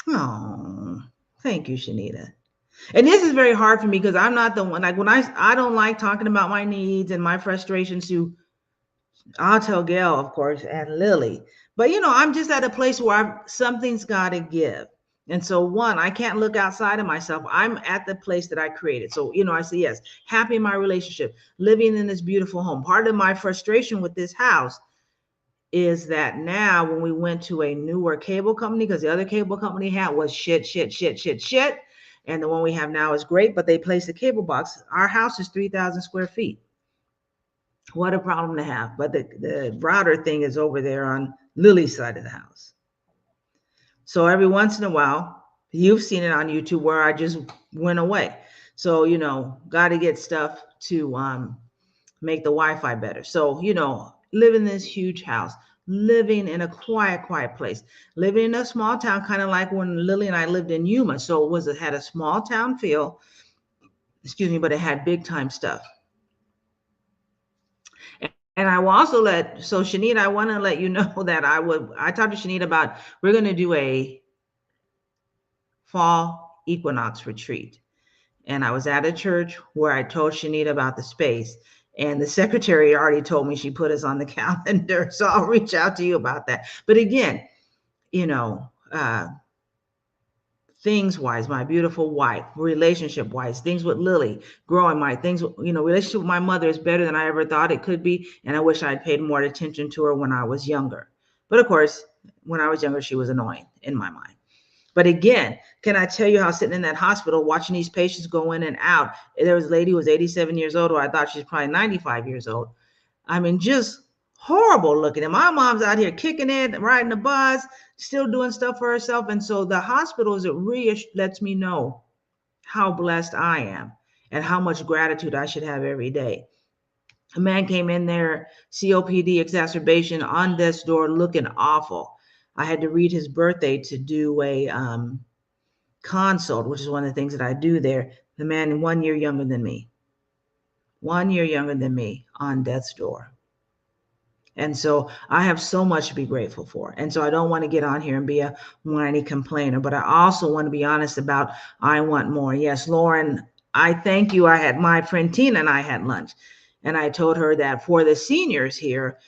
Oh, thank you, Shanita. And this is very hard for me because I'm not the one, like when I don't like talking about my needs and my frustrations to, I'll tell Gail, of course, and Lily. But, I'm just at a place where something's got to give. And so one, I can't look outside of myself. I'm at the place that I created. So, I say, yes, happy in my relationship, living in this beautiful home. Part of my frustration with this house is that now when we went to a newer cable company, because the other cable company had was shit. And the one we have now is great, but they placed a cable box. Our house is 3,000 square feet. What a problem to have. But the router thing is over there on Lily's side of the house. So every once in a while, you've seen it on YouTube where I just went away. So, got to get stuff to make the Wi-Fi better. So, live in this huge house, living in a quiet place, living in a small town, kind of like when Lily and I lived in Yuma. So it had a small town feel, but it had big time stuff. And I will also Shanita, I want to let you know that I talked to Shanita about, we're going to do a fall equinox retreat. And I was at a church where I told Shanita about the space. And the secretary already told me she put us on the calendar. So I'll reach out to you about that. But again, things wise, my beautiful wife, relationship wise, things with Lily, growing relationship with my mother is better than I ever thought it could be. And I wish I'd paid more attention to her when I was younger. But of course, when I was younger, she was annoying in my mind. But again, can I tell you how sitting in that hospital, watching these patients go in and out, there was a lady who was 87 years old, who I thought she was probably 95 years old. I mean, just horrible looking. And my mom's out here kicking it, riding the bus, still doing stuff for herself. And so the hospital really lets me know how blessed I am and how much gratitude I should have every day. A man came in there, COPD exacerbation, on death's door, looking awful. I had to read his birthday to do a consult, which is one of the things that I do there. The man 1 year younger than me. 1 year younger than me on death's door. And so I have so much to be grateful for. And so I don't want to get on here and be a whiny complainer, but I also want to be honest about, I want more. Yes, Lauren, I thank you. I had my friend Tina and I had lunch, and I told her that for the seniors here,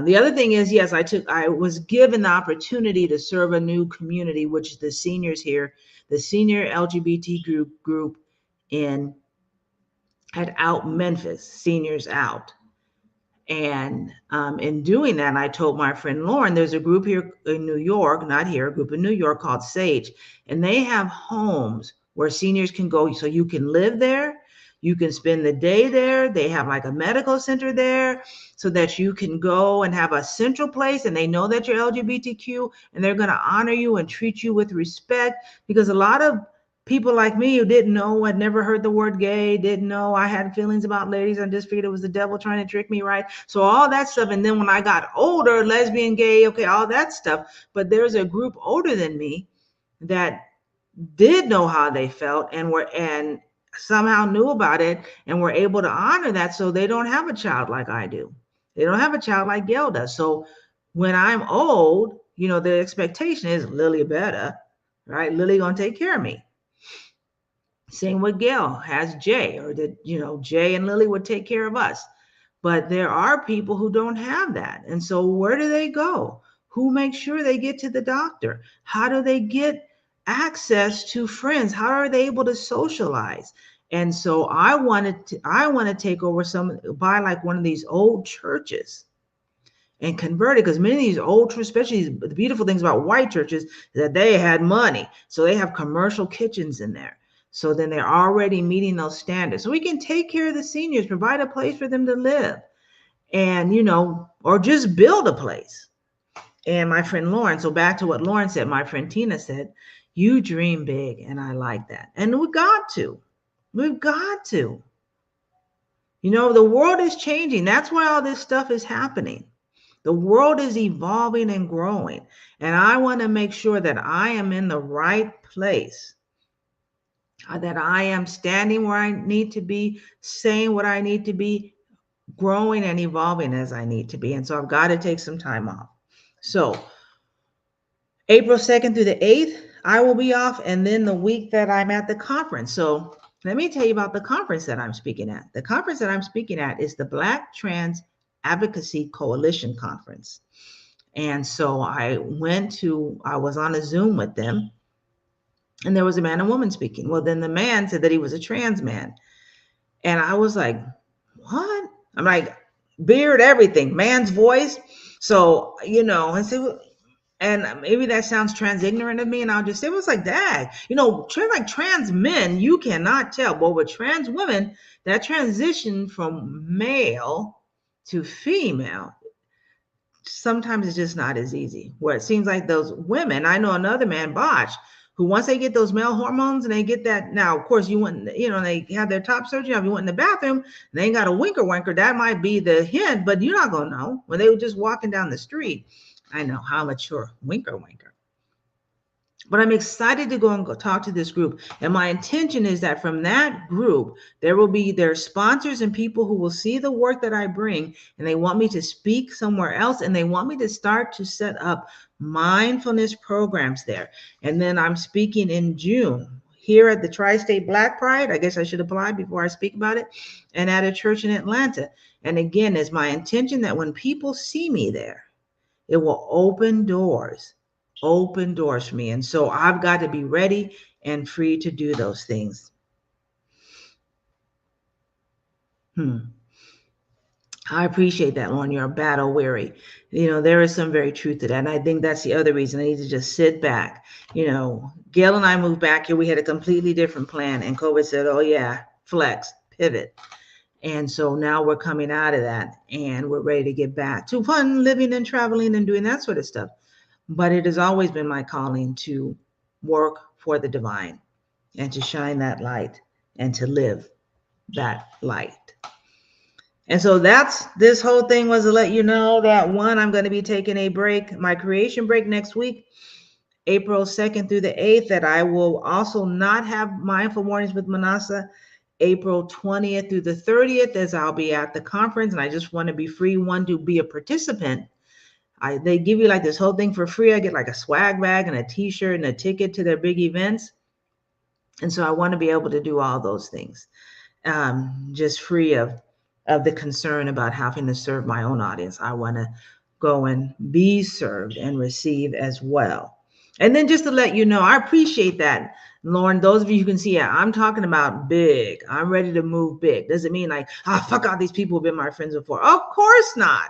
the other thing is, yes, I was given the opportunity to serve a new community, which is the seniors here, the senior LGBT group at Out Memphis, Seniors Out. And in doing that, I told my friend Lauren, there's a group here in New York, not here, a group in New York called Sage, and they have homes where seniors can go. So you can live there, you can spend the day there. They have like a medical center there so that you can go and have a central place, and they know that you're LGBTQ, and they're going to honor you and treat you with respect, because a lot of people like me who didn't know, had never heard the word gay, didn't know I had feelings about ladies, I just figured it was the devil trying to trick me, right? So all that stuff. And then when I got older, lesbian, gay, okay, all that stuff. But there's a group older than me that did know how they felt and somehow knew about it and were able to honor that, so they don't have a child like I do. They don't have a child like Gail does. So when I'm old, the expectation is Lily better, right? Lily gonna take care of me. Same with Gail has Jay, or that, Jay and Lily would take care of us. But there are people who don't have that. And so where do they go? Who makes sure they get to the doctor? How do they get access to friends? How are they able to socialize? And so I want to take over buy like one of these old churches and convert it, because many of these old churches, especially the beautiful things about white churches, is that they had money. So they have commercial kitchens in there. So then they're already meeting those standards. So we can take care of the seniors, provide a place for them to live, and, or just build a place. And my friend Lauren, so back to what Lauren said, my friend Tina said, you dream big. And I like that. And we've got to. The world is changing. That's why all this stuff is happening. The world is evolving and growing. And I want to make sure that I am in the right place, that I am standing where I need to be, saying what I need to be, growing and evolving as I need to be. And so I've got to take some time off. So April 2nd through the 8th, I will be off. And then the week that I'm at the conference. So let me tell you about the conference that I'm speaking at. The conference that I'm speaking at is the Black Trans Advocacy Coalition Conference. And so I was on a Zoom with them, and there was a man and woman speaking. Well, then the man said that he was a trans man. And I was like, what? I'm like, beard, everything, man's voice. So, and so, and maybe that sounds trans ignorant of me. And I'll just say, it was like that, trans men, you cannot tell. But with trans women, that transition from male to female, sometimes it's just not as easy. Where it seems like those women, I know another man, Botch, who once they get those male hormones and they get that, now, of course, you went, they have their top surgery, if you went in the bathroom, and they ain't got a winker, that might be the hint, but you're not going to know. When they were just walking down the street, I know how mature, winker. But I'm excited to go and talk to this group. And my intention is that from that group, there will be their sponsors and people who will see the work that I bring, and they want me to speak somewhere else, and they want me to start to set up mindfulness programs there. And then I'm speaking in June here at the Tri-State Black Pride. I guess I should apply before I speak about it, and at a church in Atlanta. And again, it's my intention that when people see me there, it will open doors for me. And so I've got to be ready and free to do those things. I appreciate that, Lauren. You're battle weary. There is some very truth to that. And I think that's the other reason I need to just sit back. Gail and I moved back here. We had a completely different plan. And COVID said, oh yeah, flex, pivot. And so now we're coming out of that and we're ready to get back to fun living and traveling and doing that sort of stuff. But it has always been my calling to work for the divine and to shine that light and to live that light. And so this whole thing was to let you know that, one, I'm going to be taking a break, my creation break next week, April 2nd through the 8th, that I will also not have Mindful Mornings with Minnassa April 20th through the 30th, as I'll be at the conference. And I just want to be free, one, to be a participant. They give you like this whole thing for free. I get like a swag bag and a t-shirt and a ticket to their big events. And so I want to be able to do all those things, just free of the concern about having to serve my own audience. I want to go and be served and receive as well. And then just to let you know, I appreciate that, Lauren. Those of you who can see it, I'm talking about big. I'm ready to move big. Does it mean like, fuck out these people who've been my friends before? Of course not.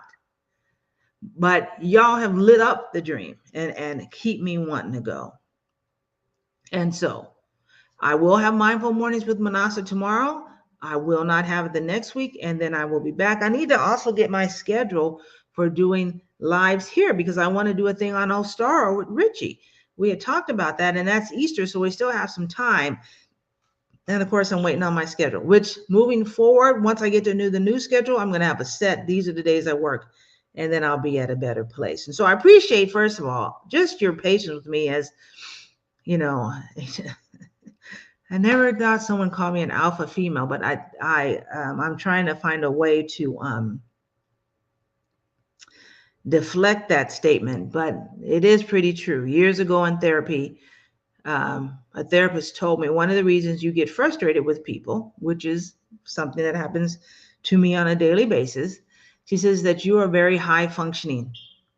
But y'all have lit up the dream and keep me wanting to go. And so I will have mindful mornings with Minnassa tomorrow. I will not have it the next week, and then I will be back. I need to also get my schedule for doing lives here because I want to do a thing on Ostara with Richie. We had talked about that, and that's Easter, so we still have some time. And of course, I'm waiting on my schedule, which moving forward, once I get to the new schedule, I'm going to have a set. These are the days I work, and then I'll be at a better place. And so I appreciate, first of all, just your patience with me as, you know, I never thought someone called me an alpha female, but I'm trying to find a way to deflect that statement. But it is pretty true. Years ago in therapy, a therapist told me one of the reasons you get frustrated with people, which is something that happens to me on a daily basis, she says that you are a very high functioning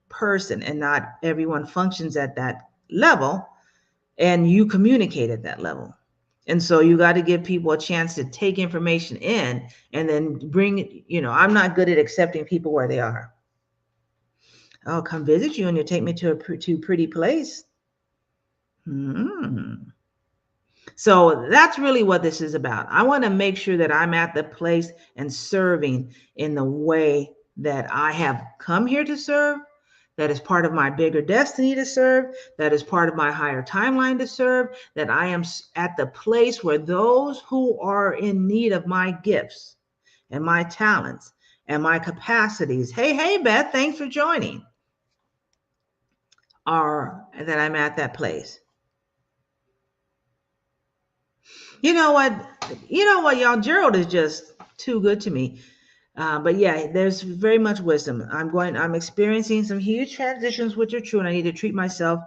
person and not everyone functions at that level, and you communicate at that level. And so you got to give people a chance to take information in and then bring, I'm not good at accepting people where they are. I'll come visit you and you'll take me to a pretty place. So that's really what this is about. I want to make sure that I'm at the place and serving in the way that I have come here to serve, that is part of my bigger destiny to serve, that is part of my higher timeline to serve, that I am at the place where those who are in need of my gifts and my talents and my capacities, hey, Beth, thanks for joining, are that I'm at that place. You know what, y'all, Gerald is just too good to me. But yeah, there's very much wisdom. I'm experiencing some huge transitions, which are true, and I need to treat myself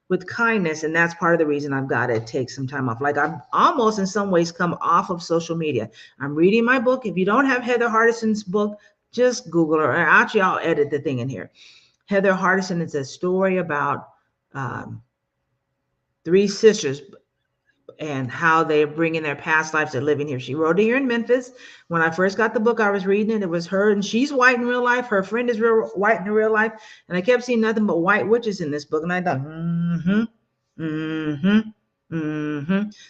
with kindness. And that's part of the reason I've got to take some time off. Like I've almost in some ways come off of social media. I'm reading my book. If you don't have Heather Hardison's book, just Google her. Actually, I'll edit the thing in here. Heather Hardison is a story about three sisters and how they're bringing their past lives to living here. She wrote it here in Memphis. When I first got the book, I was reading it. It was her, and she's white in real life. Her friend is real white in real life. And I kept seeing nothing but white witches in this book. And I thought,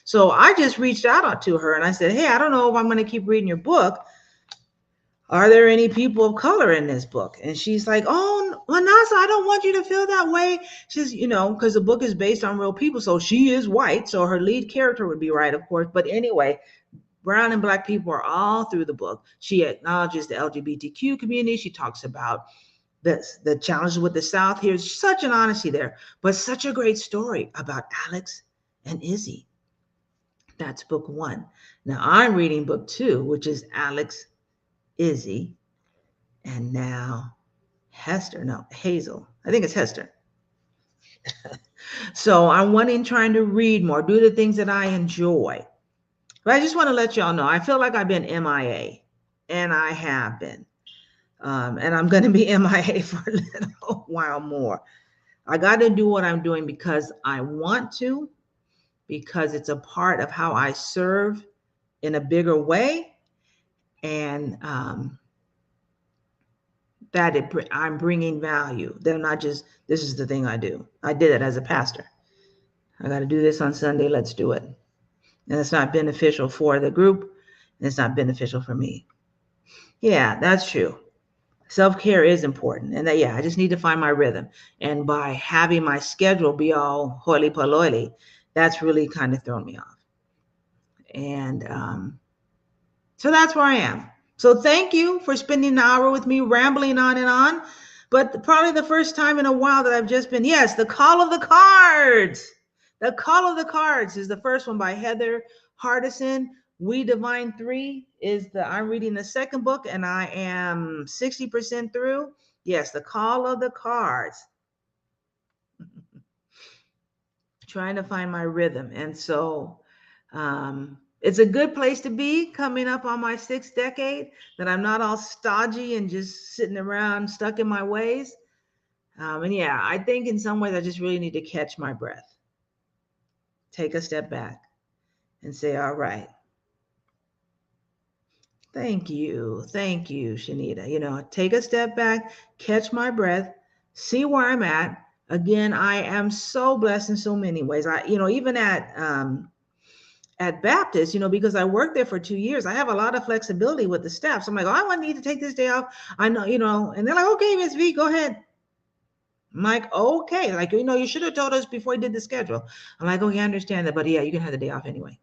So I just reached out to her and I said, hey, I don't know if I'm going to keep reading your book. Are there any people of color in this book? And she's like, oh, Minnassa, I don't want you to feel that way. She's, because the book is based on real people. So she is white. So her lead character would be right, of course. But anyway, brown and black people are all through the book. She acknowledges the LGBTQ community. She talks about the challenges with the South. Here's such an honesty there, but such a great story about Alex and Izzy. That's book one. Now I'm reading book two, which is Alex, Izzy, and now Hazel. I think it's Hester. So I'm trying to read more, do the things that I enjoy. But I just want to let y'all know, I feel like I've been MIA, and I have been. And I'm going to be MIA for a little while more. I got to do what I'm doing because I want to, because it's a part of how I serve in a bigger way. And I'm bringing value. They're not just, this is the thing I do. I did it as a pastor. I got to do this on Sunday. Let's do it. And it's not beneficial for the group. And it's not beneficial for me. Yeah, that's true. Self-care is important. And I just need to find my rhythm. And by having my schedule be all holy poly, that's really kind of thrown me off. And so that's where I am. So thank you for spending an hour with me rambling on and on. But probably the first time in a while that I've just been, the Call of the Cards. The Call of the Cards is the first one by Heather Hardison. We Divine 3 is I'm reading the second book and I am 60% through. Yes, The Call of the Cards. Trying to find my rhythm. And so it's a good place to be coming up on my 6th decade, that I'm not all stodgy and just sitting around stuck in my ways. And yeah, I think in some ways I just really need to catch my breath, take a step back, and say, all right, thank you. Thank you, Shanita. Take a step back, catch my breath, see where I'm at. Again, I am so blessed in so many ways. Even at Baptist, because I worked there for 2 years, I have a lot of flexibility with the staff. So I'm like, oh, I want need to take this day off. I know, and they're like, okay, Miss V, go ahead. I'm like, okay, like, you should have told us before you did the schedule. I'm like, okay, I understand that, but yeah, you can have the day off anyway.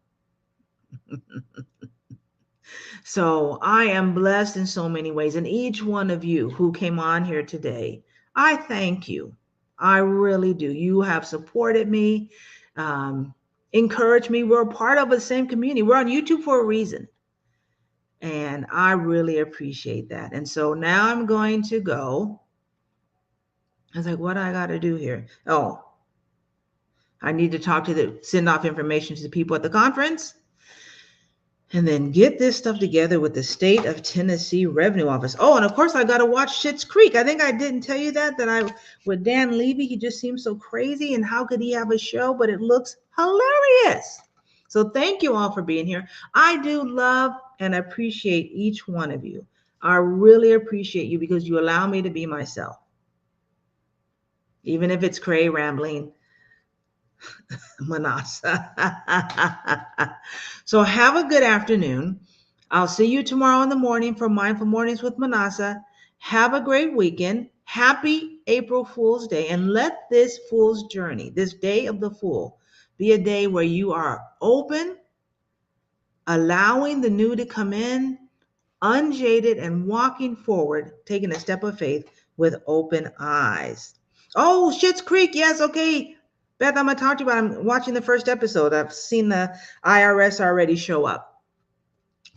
So I am blessed in so many ways. And each one of you who came on here today, I thank you. I really do. You have supported me, encouraged me. We're a part of the same community. We're on YouTube for a reason. And I really appreciate that. And so now I'm going to go. I was like, what do I got to do here? Oh, I need to send off information to the people at the conference and then get this stuff together with the State of Tennessee Revenue Office. Oh, and of course I got to watch Schitt's Creek. I think I didn't tell you with Dan Levy, he just seems so crazy. And how could he have a show? But it looks hilarious. So thank you all for being here. I do love and appreciate each one of you. I really appreciate you because you allow me to be myself. Even if it's cray rambling, Minnassa. So have a good afternoon. I'll see you tomorrow in the morning for Mindful Mornings with Minnassa. Have a great weekend. Happy April Fool's Day. And let this Fool's Journey, this day of the Fool, be a day where you are open, allowing the new to come in, unjaded, and walking forward, taking a step of faith with open eyes. Oh, Schitt's Creek. Yes, okay. Beth, I'm going to talk to you about I'm watching the first episode. I've seen the IRS already show up.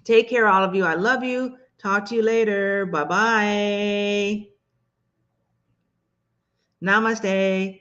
Take care, all of you. I love you. Talk to you later. Bye-bye. Namaste.